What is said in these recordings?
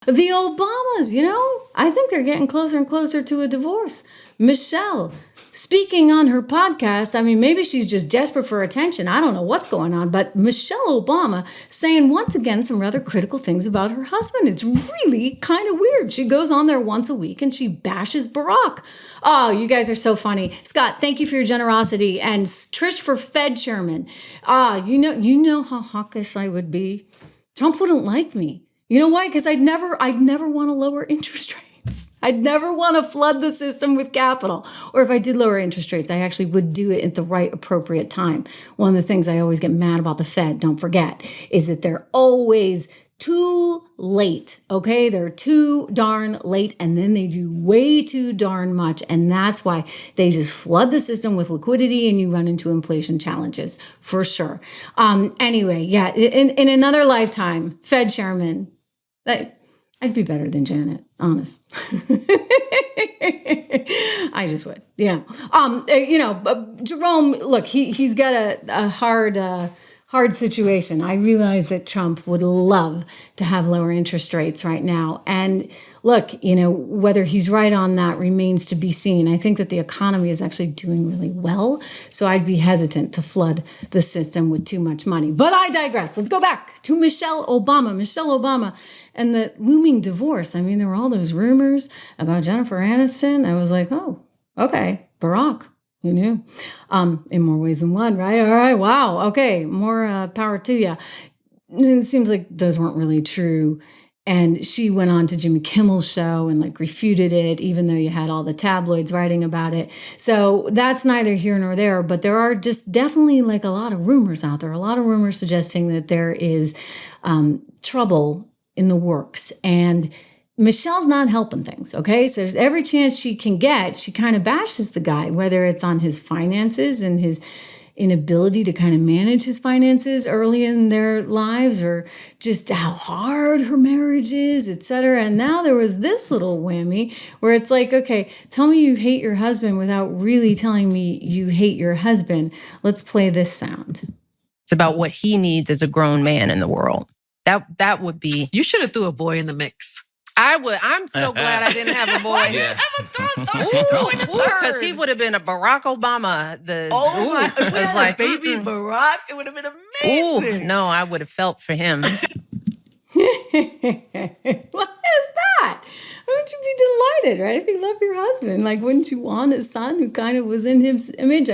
The Obamas, I think they're getting closer and closer to a divorce. Michelle, speaking on her podcast, maybe she's just desperate for attention. I don't know what's going on, but Michelle Obama saying once again some rather critical things about her husband. It's really kind of weird. She goes on there once a week and she bashes Barack. Oh, you guys are so funny. Scott, thank you for your generosity. And Trish for Fed chairman. You know how hawkish I would be. Trump wouldn't like me. You know why? Because I'd never want to lower interest rates. I'd never want to flood the system with capital. Or if I did lower interest rates, I actually would do it at the right appropriate time. One of the things I always get mad about the Fed, don't forget, is that they're always too late, okay? They're too darn late, and then they do way too darn much, and that's why they just flood the system with liquidity and you run into inflation challenges, for sure. Anyway, yeah, in another lifetime, Fed chairman, I'd be better than Janet, honest. I just would, yeah. Jerome, look, he's got a hard situation. I realize that Trump would love to have lower interest rates right now. And look, whether he's right on that remains to be seen. I think that the economy is actually doing really well. So I'd be hesitant to flood the system with too much money. But I digress. Let's go back to Michelle Obama and the looming divorce. There were all those rumors about Jennifer Aniston. I was like, oh, okay, Barack. Who knew? In more ways than one, right? All right. Wow. Okay. More power to you. It seems like those weren't really true. And she went on to Jimmy Kimmel's show and refuted it, even though you had all the tabloids writing about it. So that's neither here nor there. But there are just definitely a lot of rumors out there, a lot of rumors suggesting that there is trouble in the works. And Michelle's not helping things, okay? So every chance she can get, she kind of bashes the guy, whether it's on his finances and his inability to kind of manage his finances early in their lives, or just how hard her marriage is, etc. And now there was this little whammy where it's like, okay, tell me you hate your husband without really telling me you hate your husband. Let's play this sound. It's about what he needs as a grown man in the world. That would be... You should have threw a boy in the mix. I would. I'm so glad I didn't have a boy. Yeah. Because he would have been a Barack Obama. Baby Barack. It would have been amazing. No, I would have felt for him. What is that? Wouldn't you be delighted, right? If you love your husband, wouldn't you want a son who kind of was in his image?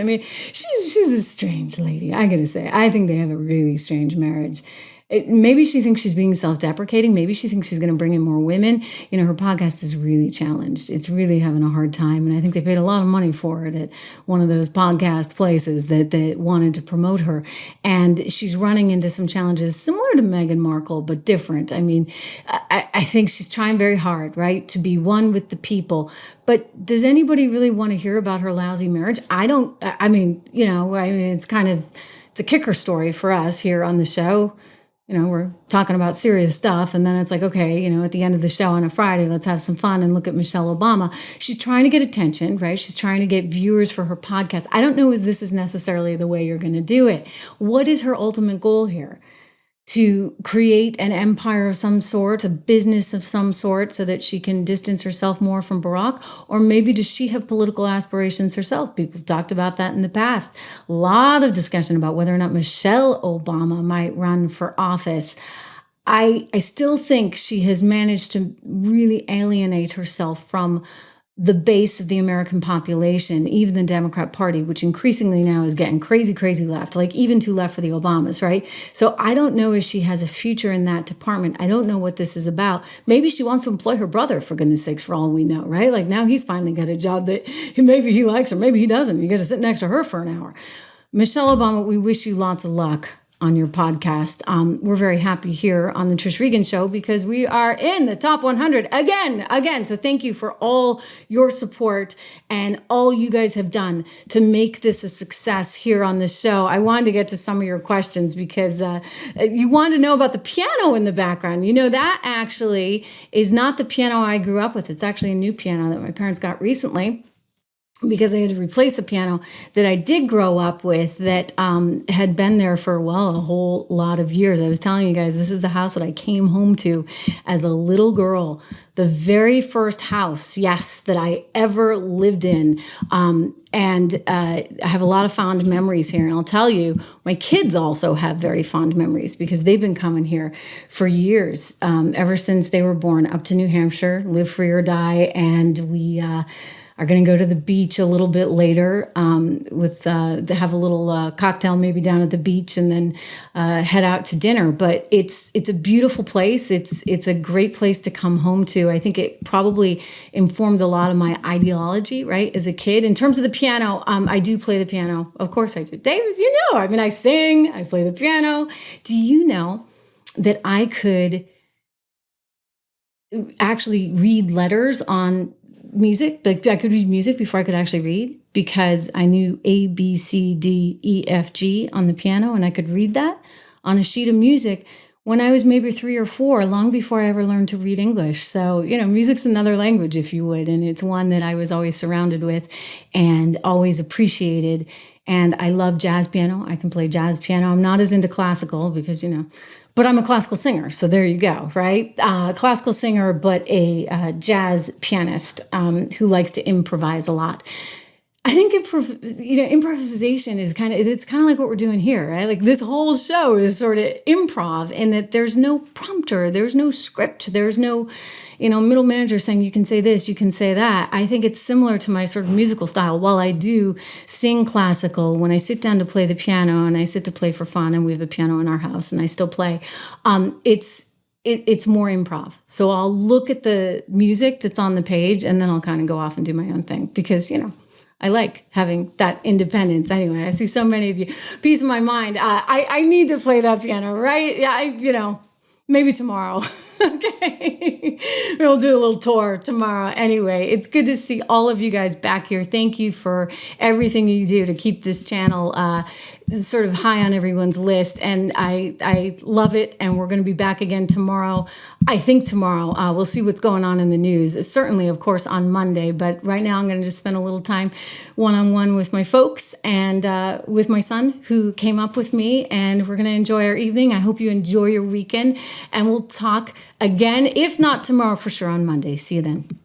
She's a strange lady. I gotta say, I think they have a really strange marriage. Maybe she thinks she's being self-deprecating. Maybe she thinks she's going to bring in more women. Her podcast is really challenged. It's really having a hard time. And I think they paid a lot of money for it at one of those podcast places that wanted to promote her. And she's running into some challenges similar to Meghan Markle, but different. I think she's trying very hard, right, to be one with the people. But does anybody really want to hear about her lousy marriage? I don't. It's a kicker story for us here on the show. We're talking about serious stuff. And then it's like, okay, at the end of the show on a Friday, let's have some fun and look at Michelle Obama. She's trying to get attention, right? She's trying to get viewers for her podcast. I don't know if this is necessarily the way you're going to do it. What is her ultimate goal here? To create an empire of some sort, a business of some sort, so that she can distance herself more from Barack? Or maybe does she have political aspirations herself? People have talked about that in the past. A lot of discussion about whether or not Michelle Obama might run for office. I still think she has managed to really alienate herself from the base of the American population, even the Democrat Party, which increasingly now is getting crazy, crazy left, even too left for the Obamas, right? So I don't know if she has a future in that department. I don't know what this is about. Maybe she wants to employ her brother, for goodness sakes, for all we know, right? Now he's finally got a job that maybe he likes or maybe he doesn't. You got to sit next to her for an hour. Michelle Obama, we wish you lots of luck on your podcast. We're very happy here on the Trish Regan Show because we are in the top 100 again. So thank you for all your support and all you guys have done to make this a success here on the show. I wanted to get to some of your questions because you wanted to know about the piano in the background. That actually is not the piano I grew up with. It's actually a new piano that my parents got recently. because I had to replace the piano that I did grow up with that had been there for, well, a whole lot of years. I was telling you guys, this is the house that I came home to as a little girl. The very first house, yes, that I ever lived in. And I have a lot of fond memories here. And I'll tell you, my kids also have very fond memories because they've been coming here for years, ever since they were born, up to New Hampshire, live free or die. And we are going to go to the beach a little bit later to have a little cocktail maybe down at the beach and then head out to dinner. But it's a beautiful place. It's a great place to come home to. I think it probably informed a lot of my ideology, right, as a kid. In terms of the piano, I do play the piano. Of course I do. David, I sing, I play the piano. Do you know that I could actually read letters on music? Like I could read music before I could actually read because I knew A, B, C, D, E, F, G on the piano, and I could read that on a sheet of music when I was maybe 3 or 4, long before I ever learned to read English. So, music's another language, if you would, and it's one that I was always surrounded with and always appreciated. And I love jazz piano. I can play jazz piano. I'm not as into classical because, but I'm a classical singer. So there you go, right? Classical singer, but a jazz pianist who likes to improvise a lot. I think improvisation is it's kind of like what we're doing here, right? Like this whole show is sort of improv in that there's no prompter, there's no script, there's no, middle manager saying you can say this, you can say that. I think it's similar to my sort of musical style. While I do sing classical, when I sit down to play the piano and I sit to play for fun, and we have a piano in our house and I still play, it's more improv. So I'll look at the music that's on the page and then I'll kind of go off and do my own thing because, I like having that independence. Anyway, I see so many of you. Peace of my mind. I need to play that piano, right? Yeah, maybe tomorrow. Okay. We'll do a little tour tomorrow. Anyway, it's good to see all of you guys back here. Thank you for everything you do to keep this channel sort of high on everyone's list. And I love it. And we're going to be back again tomorrow. I think tomorrow. We'll see what's going on in the news. Certainly, of course, on Monday. But right now, I'm going to just spend a little time one-on-one with my folks and with my son who came up with me. And we're going to enjoy our evening. I hope you enjoy your weekend. And we'll talk again, if not tomorrow, for sure on Monday. See you then.